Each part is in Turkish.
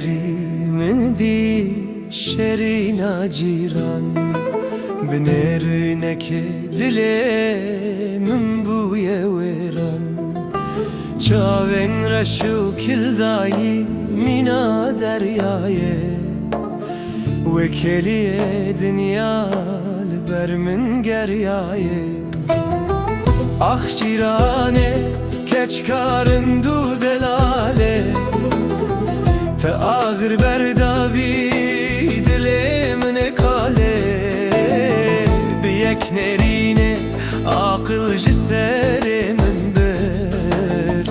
من دی شرینا جیران بنرنک دل من بوی ویران چاوین رشو کلدایی مینا دریایه وکلیه دنیا لبر من گریایه آخ جیرانه keçkarın du delale te ağır berdavi dilemine kale biyek nerine akılcı serimin ber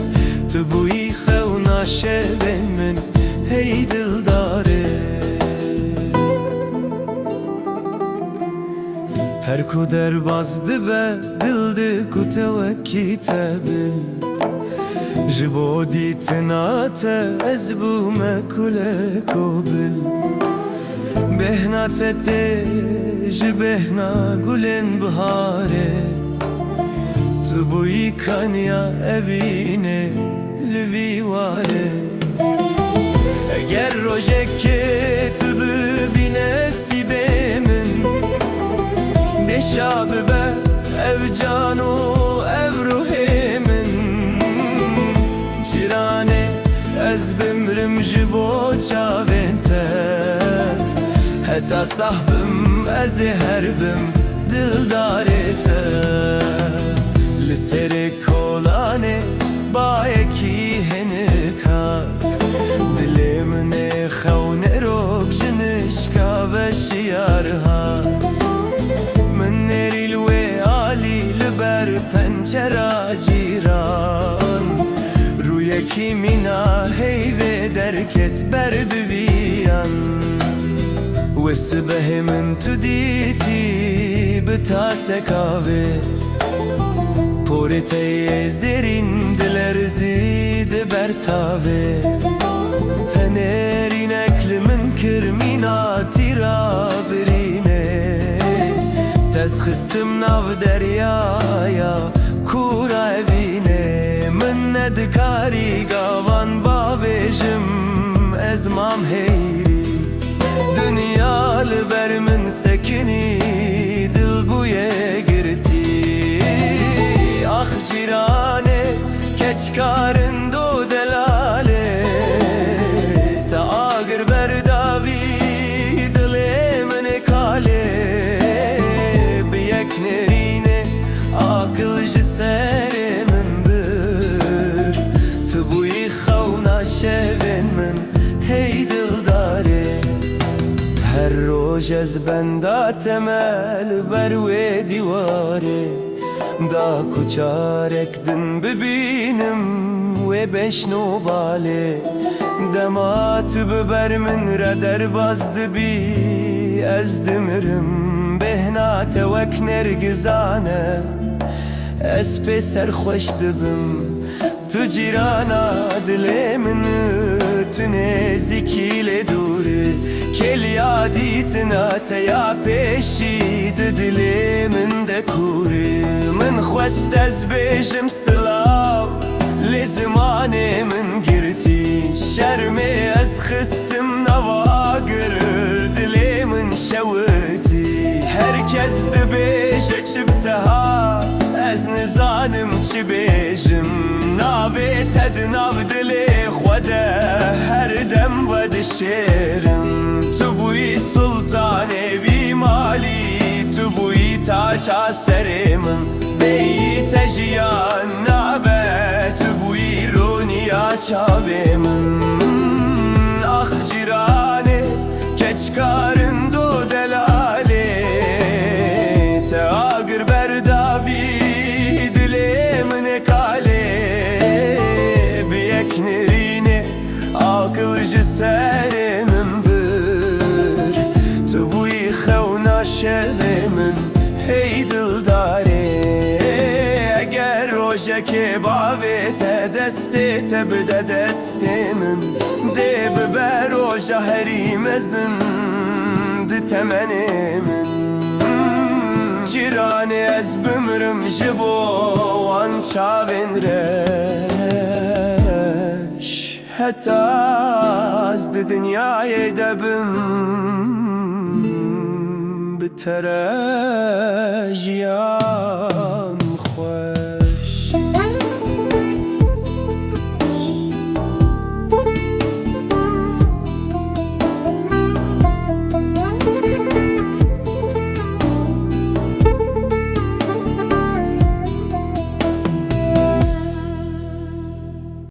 tu bu xewna şeven min hey dildare her ku derbazdı be dildi ku tevekkite bil جبو دیتنات از بوم کله کوبل بهنا تته جبهنا گلن بهاره تو بوی کنیا evine لویواره اگر روزکه تو ببینه سیبمن دشاب به ev canو ev ruhimin Cirane ez bimrim jibo çavente Heta sahbim ez herbim dildarete Liseri kolane bayeki henikat Dilimne xevne rok jinişka ve şiyarhat Min neril ve ali liber pencera ciran Yeki mina heyve derket ber biviyan Ve sıbehimin tuditi bitase kahve Poriteye zerin diler zide bertave Tenerin eklimin kirmina tira birine Tezxistim nav deryaya kura evine Dikari gavan bavejim ezmam heyri Dünya bermin sekini dil buye girti Ah cirane keçkarın do delale Ta agir berdavi dilemine kale Biyek nerine akılcı serimin şevin min hey dildare Her roz ez benda temel ber ve divare Da kuçarek din bibinim ve beşno bale Demat biber min re derbazdı bi ez dimirim Behna tevek nergizane ez pe serxweş dibim Tu cirana dilemin tu nezikile duri Kel yaditina teya peşi dilemin de kuri Min xwest ez bejim silav li zimane min girti Şermi ez xistim nava girir dilemin şeviti Herkes dibêje çibtehat ez nizanim çi bêjim Navê te di nav dilê xwe de her dem ve dişêrim Tu bûyî sultanê vî malî Tu bûyî taça serê min Bêyî te jiyan nabe Tu bûyî rûniya çavê min Ah ciranê keçkarın do delalê Te agir berdavî dilemine kale Biyek nerine akılcı serimin bir Tu bu xewna şevimin hey dildare Eğer rojeke bavê te destê te bide destê min Dê biber roja herî mezin di temenê min Cirane ez bimrim jibo wan çavên reş Heta از دی دنیای دبم بتره جیان خواه